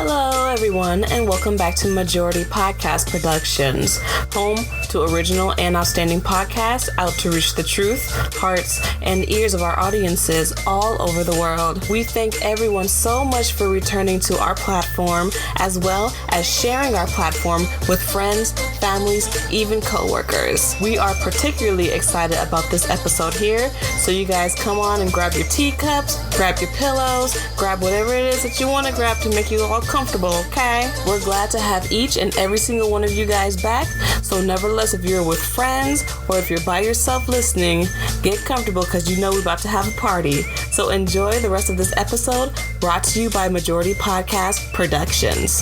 Hello, everyone, and welcome back to Majority Podcast Productions, home to original and outstanding podcasts out to reach the truth, hearts, and ears of our audiences all over the world. We thank everyone so much for returning to our platform, as well as sharing our platform with friends, families, even coworkers. We are particularly excited about this episode here, so you guys come on and grab your teacups, grab your pillows, grab whatever it is that you want to grab to make you all comfortable, okay? We're glad to have each and every single one of you guys back, so nevertheless, if you're with friends or if you're by yourself listening, get comfortable because you know we're about to have a party. So enjoy the rest of this episode, brought to you by Majority Podcast Productions.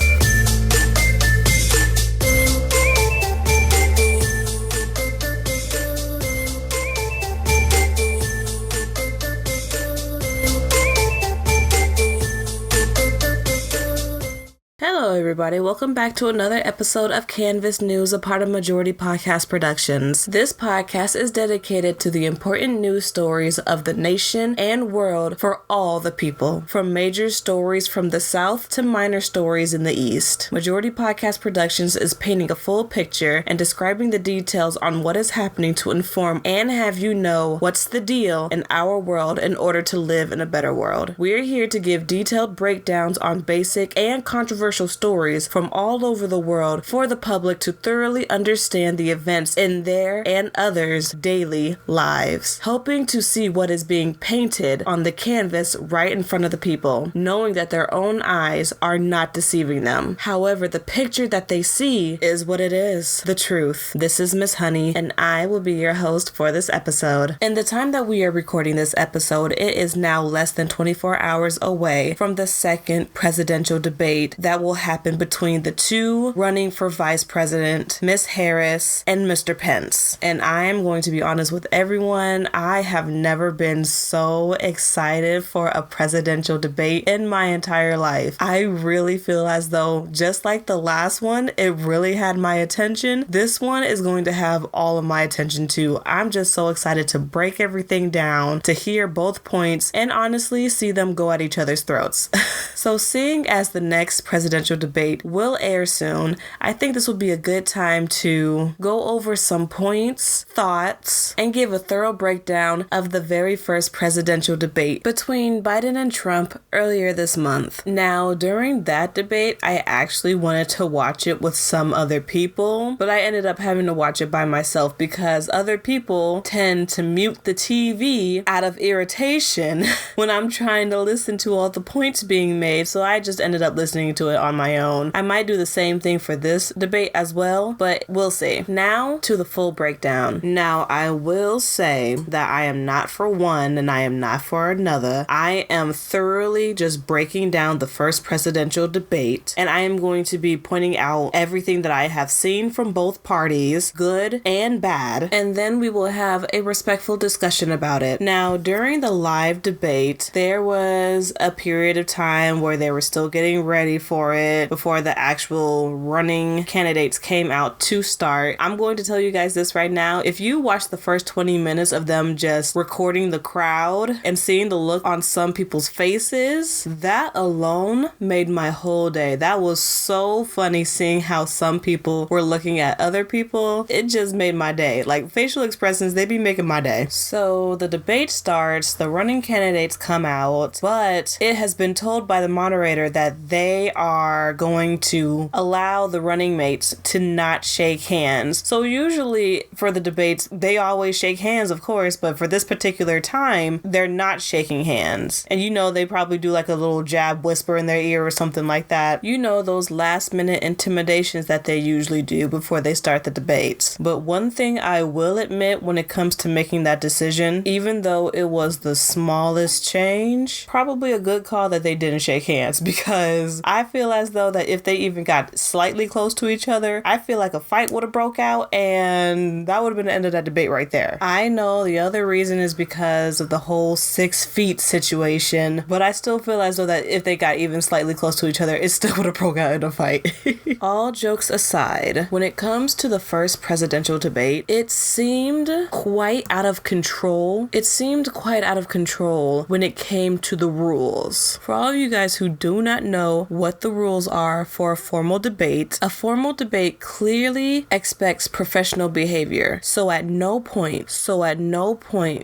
Hello, everybody. Welcome back to another episode of Canvas News, a part of Majority Podcast Productions. This podcast is dedicated to the important news stories of the nation and world for all the people, from major stories from the South to minor stories in the East. Majority Podcast Productions is painting a full picture and describing the details on what is happening to inform and have you know what's the deal in our world in order to live in a better world. We're here to give detailed breakdowns on basic and controversial stories from all over the world for the public to thoroughly understand the events in their and others' daily lives, hoping to see what is being painted on the canvas right in front of the people, knowing that their own eyes are not deceiving them. However, the picture that they see is what it is, the truth. This is Ms. Honey, and I will be your host for this episode. In the time that we are recording this episode, it is now less than 24 hours away from the second presidential debate that will happen between the two running for vice president, Miss Harris and Mr. Pence. And I am going to be honest with everyone, I have never been so excited for a presidential debate in my entire life. I really feel as though, just like the last one, it really had my attention. This one is going to have all of my attention too. I'm just so excited to break everything down, to hear both points, and honestly see them go at each other's throats. So seeing as the next presidential debate will air soon, I think this will be a good time to go over some points, thoughts, and give a thorough breakdown of the very first presidential debate between Biden and Trump earlier this month. Now, during that debate, I actually wanted to watch it with some other people, but I ended up having to watch it by myself because other people tend to mute the TV out of irritation when I'm trying to listen to all the points being made, so I just ended up listening to it on my own. I might do the same thing for this debate as well, but we'll see. Now to the full breakdown. Now, I will say that I am not for one and I am not for another. I am thoroughly just breaking down the first presidential debate, and I am going to be pointing out everything that I have seen from both parties, good and bad, and then we will have a respectful discussion about it. Now, during the live debate, there was a period of time where they were still getting ready for it before the actual running candidates came out to start. I'm going to tell you guys this right now. If you watch the first 20 minutes of them just recording the crowd and seeing the look on some people's faces, that alone made my whole day. That was so funny seeing how some people were looking at other people. It just made my day. Like, facial expressions, they be making my day. So the debate starts, the running candidates come out, but it has been told by the moderator that they are going to allow the running mates to not shake hands. So usually for the debates, they always shake hands, of course, but for this particular time, they're not shaking hands. And you know, they probably do like a little jab whisper in their ear or something like that. You know, those last minute intimidations that they usually do before they start the debates. But one thing I will admit when it comes to making that decision, even though it was the smallest change, probably a good call that they didn't shake hands, because I feel as though that if they even got slightly close to each other, I feel like a fight would have broke out and that would have been the end of that debate right there. I know the other reason is because of the whole 6 feet situation, but I still feel as though that if they got even slightly close to each other, it still would have broke out in a fight. All jokes aside, when it comes to the first presidential debate, it seemed quite out of control. It seemed quite out of control when it came to the rules. For all of you guys who do not know what the rules are for a formal debate. A formal debate clearly expects professional behavior. So at no point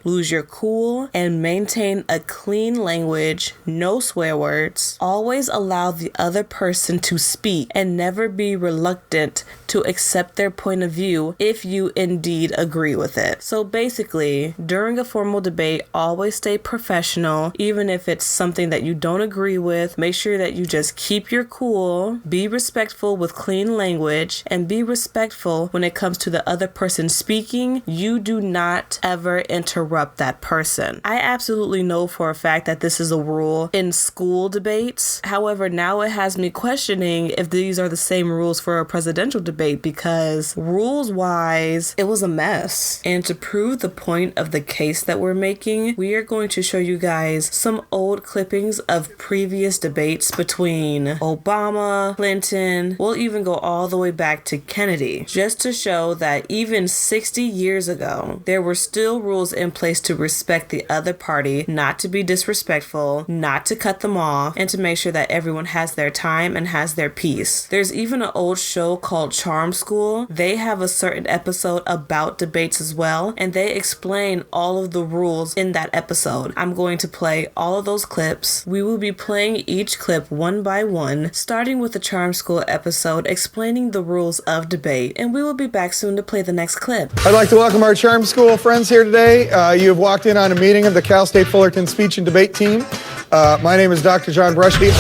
lose your cool and maintain a clean language, no swear words. Always allow the other person to speak and never be reluctant to accept their point of view if you indeed agree with it. So basically, during a formal debate, always stay professional, even if it's something that you don't agree with. Make sure that you just keep your cool, be respectful with clean language, and be respectful when it comes to the other person speaking. You do not ever interrupt that person. I absolutely know for a fact that this is a rule in school debates. However, now it has me questioning if these are the same rules for a presidential debate, because rules-wise, it was a mess. And to prove the point of the case that we're making, we are going to show you guys some old clippings of previous debates between Obama, Clinton. We'll even go all the way back to Kennedy, just to show that even 60 years ago, there were still rules in place to respect the other party, not to be disrespectful, not to cut them off, and to make sure that everyone has their time and has their piece. There's even an old show called Charm School. They have a certain episode about debates as well, and they explain all of the rules in that episode. I'm going to play all of those clips. We will be playing each clip one by one, starting with the Charm School episode explaining the rules of debate, and we will be back soon to play the next clip. I'd like to welcome our Charm School friends here today. You have walked in on a meeting of the Cal State Fullerton Speech and Debate Team. My name is Dr. John Brushby.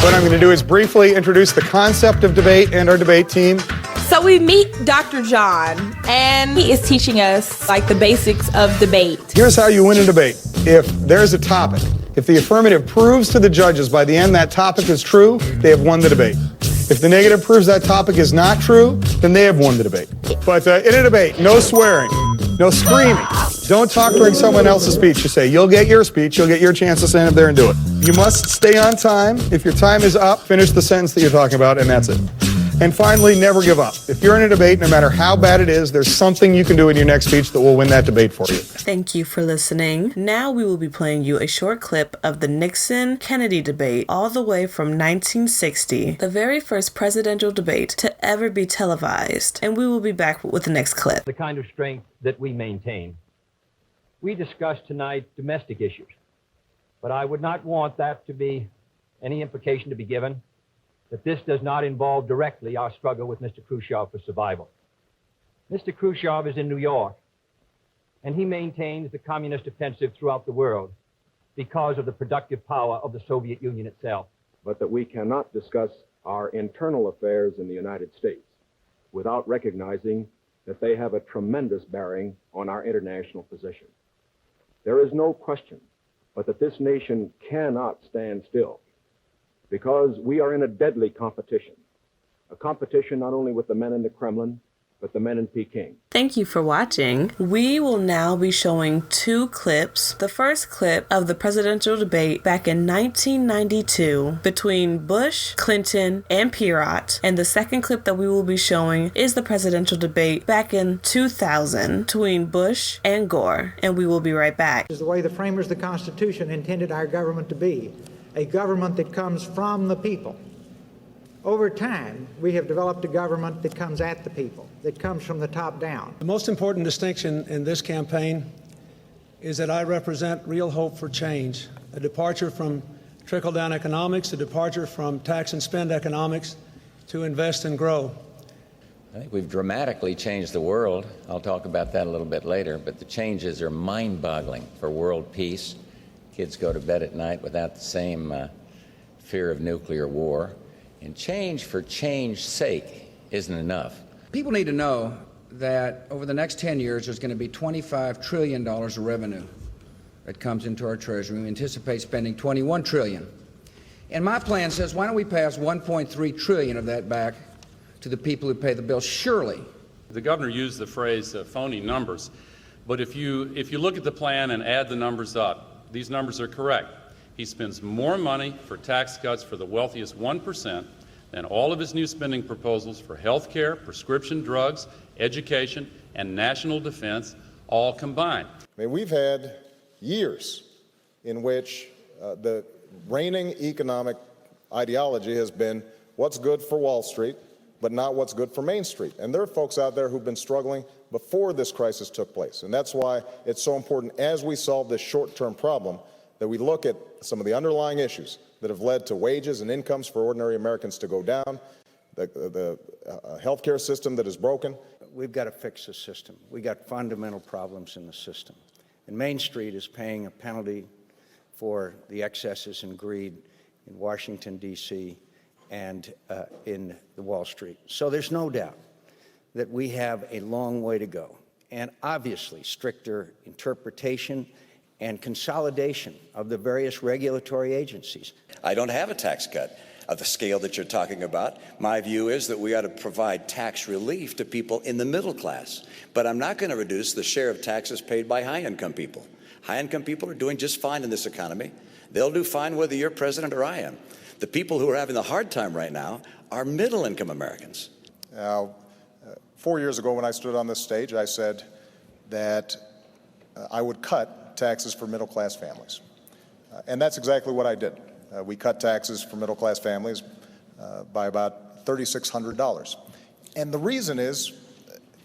What I'm going to do is briefly introduce the concept of debate and our debate team. So we meet Dr. John, and he is teaching us like the basics of debate. Here's how you win a debate. If there's a topic, if the affirmative proves to the judges by the end that topic is true, they have won the debate. If the negative proves that topic is not true, then they have won the debate. But in a debate, no swearing, no screaming. Don't talk during someone else's speech. You say, you'll get your speech, you'll get your chance to stand up there and do it. You must stay on time. If your time is up, finish the sentence that you're talking about, and that's it. And finally, never give up. If you're in a debate, no matter how bad it is, there's something you can do in your next speech that will win that debate for you. Thank you for listening. Now we will be playing you a short clip of the Nixon-Kennedy debate all the way from 1960, the very first presidential debate to ever be televised. And we will be back with the next clip. The kind of strength that we maintain. We discussed tonight domestic issues, but I would not want that to be any implication to be given that this does not involve directly our struggle with Mr. Khrushchev for survival. Mr. Khrushchev is in New York, and he maintains the communist offensive throughout the world because of the productive power of the Soviet Union itself. But that we cannot discuss our internal affairs in the United States without recognizing that they have a tremendous bearing on our international position. There is no question but that this nation cannot stand still, because we are in a deadly competition, a competition not only with the men in the Kremlin, but the men in Peking. Thank you for watching. We will now be showing two clips. The first clip of the presidential debate back in 1992 between Bush, Clinton, and Pirot. And the second clip that we will be showing is the presidential debate back in 2000 between Bush and Gore. And we will be right back. This is the way the framers of the Constitution intended our government to be, a government that comes from the people. Over time, we have developed a government that comes at the people, that comes from the top down. The most important distinction in this campaign is that I represent real hope for change, a departure from trickle-down economics, a departure from tax and spend economics to invest and grow. I think we've dramatically changed the world. I'll talk about that a little bit later, but the changes are mind-boggling for world peace. Kids go to bed at night without the same fear of nuclear war. And change for change's sake isn't enough. People need to know that over the next 10 years, there's going to be $25 trillion of revenue that comes into our treasury. We anticipate spending $21 trillion. And my plan says, why don't we pass $1.3 trillion of that back to the people who pay the bill? Surely. The governor used the phrase phony numbers, but if you look at the plan and add the numbers up, these numbers are correct. He spends more money for tax cuts for the wealthiest 1% than all of his new spending proposals for health care, prescription drugs, education, and national defense all combined. I mean, we've had years in which the reigning economic ideology has been what's good for Wall Street, but not what's good for Main Street. And there are folks out there who've been struggling before this crisis took place. And that's why it's so important, as we solve this short-term problem, that we look at some of the underlying issues that have led to wages and incomes for ordinary Americans to go down, the healthcare system that is broken. We've got to fix the system. We got fundamental problems in the system. And Main Street is paying a penalty for the excesses and greed in Washington, D.C., and in the Wall Street. So there's no doubt that we have a long way to go, and obviously stricter interpretation and consolidation of the various regulatory agencies. I don't have a tax cut of the scale that you're talking about. My view is that we ought to provide tax relief to people in the middle class, but I'm not going to reduce the share of taxes paid by high-income people. High-income people are doing just fine in this economy. They'll do fine whether you're president or I am. The people who are having the hard time right now are middle-income Americans. Now, 4 years ago when I stood on this stage, I said that I would cut taxes for middle-class families. And that's exactly what I did. We cut taxes for middle-class families by about $3,600. And the reason is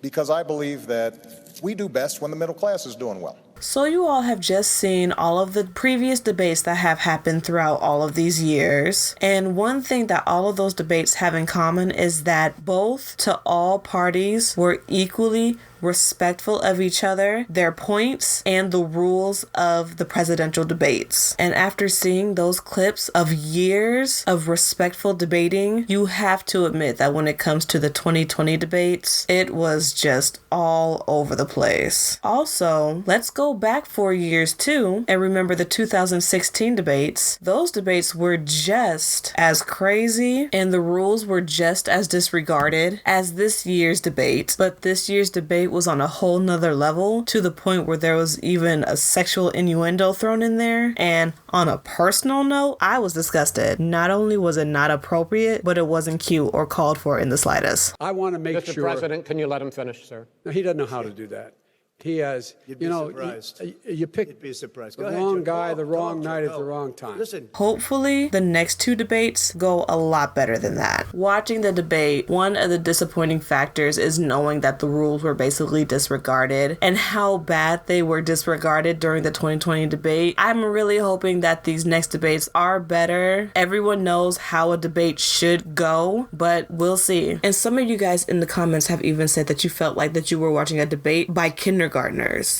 because I believe that we do best when the middle class is doing well. So you all have just seen all of the previous debates that have happened throughout all of these years. And one thing that all of those debates have in common is that both to all parties were equally respectful of each other, their points, and the rules of the presidential debates. And after seeing those clips of years of respectful debating, you have to admit that when it comes to the 2020 debates, it was just all over the place. Also, let's go back 4 years too and remember the 2016 debates. Those debates were just as crazy and the rules were just as disregarded as this year's debate. But this year's debate was on a whole nother level, to the point where there was even a sexual innuendo thrown in there. And on a personal note, I was disgusted. Not only was it not appropriate, but it wasn't cute or called for in the slightest. I want to make Mr. sure. Mr. President, can you let him finish, sir? No, he doesn't know how to do that. He has, surprised. You picked You'd be surprised. the wrong guy, the wrong night at the wrong time. Listen. Hopefully, the next two debates go a lot better than that. Watching the debate, one of the disappointing factors is knowing that the rules were basically disregarded and how bad they were disregarded during the 2020 debate. I'm really hoping that these next debates are better. Everyone knows how a debate should go, but we'll see. And some of you guys in the comments have even said that you felt like that you were watching a debate by kindergartners.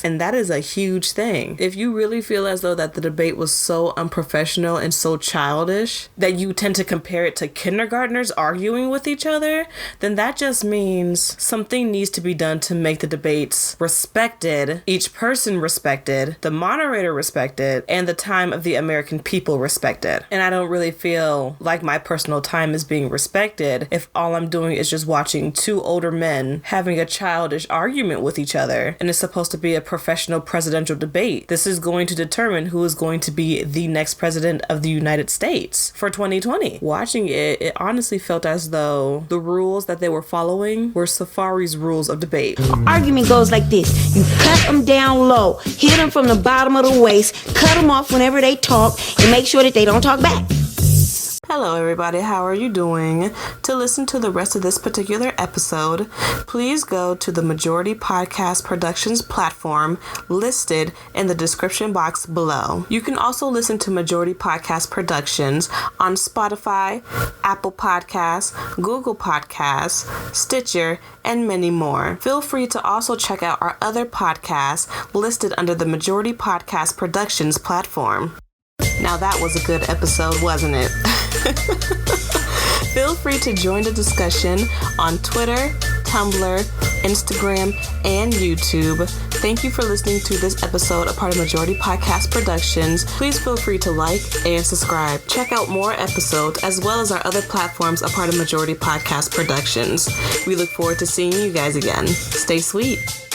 And that is a huge thing. If you really feel as though that the debate was so unprofessional and so childish that you tend to compare it to kindergartners arguing with each other, then that just means something needs to be done to make the debates respected, each person respected, the moderator respected, and the time of the American people respected. And I don't really feel like my personal time is being respected if all I'm doing is just watching two older men having a childish argument with each other. And it's supposed to be a professional presidential debate. This is going to determine who is going to be the next president of the United States for 2020. Watching it, it honestly felt as though the rules that they were following were Safari's rules of debate. Argument goes like this. You cut them down low, hit them from the bottom of the waist, cut them off whenever they talk, and make sure that they don't talk back. Hello everybody, how are you doing? To listen to the rest of this particular episode, please go to the Majority Podcast Productions platform listed in the description box below. You can also listen to Majority Podcast Productions on Spotify, Apple Podcasts, Google Podcasts, Stitcher, and many more. Feel free to also check out our other podcasts listed under the Majority Podcast Productions platform. Now that was a good episode, wasn't it? Feel free to join the discussion on Twitter, Tumblr, Instagram, and YouTube. Thank you for listening to this episode, a part of Majority Podcast Productions. Please feel free to like and subscribe. Check out more episodes as well as our other platforms, a part of Majority Podcast Productions. We look forward to seeing you guys again. Stay sweet.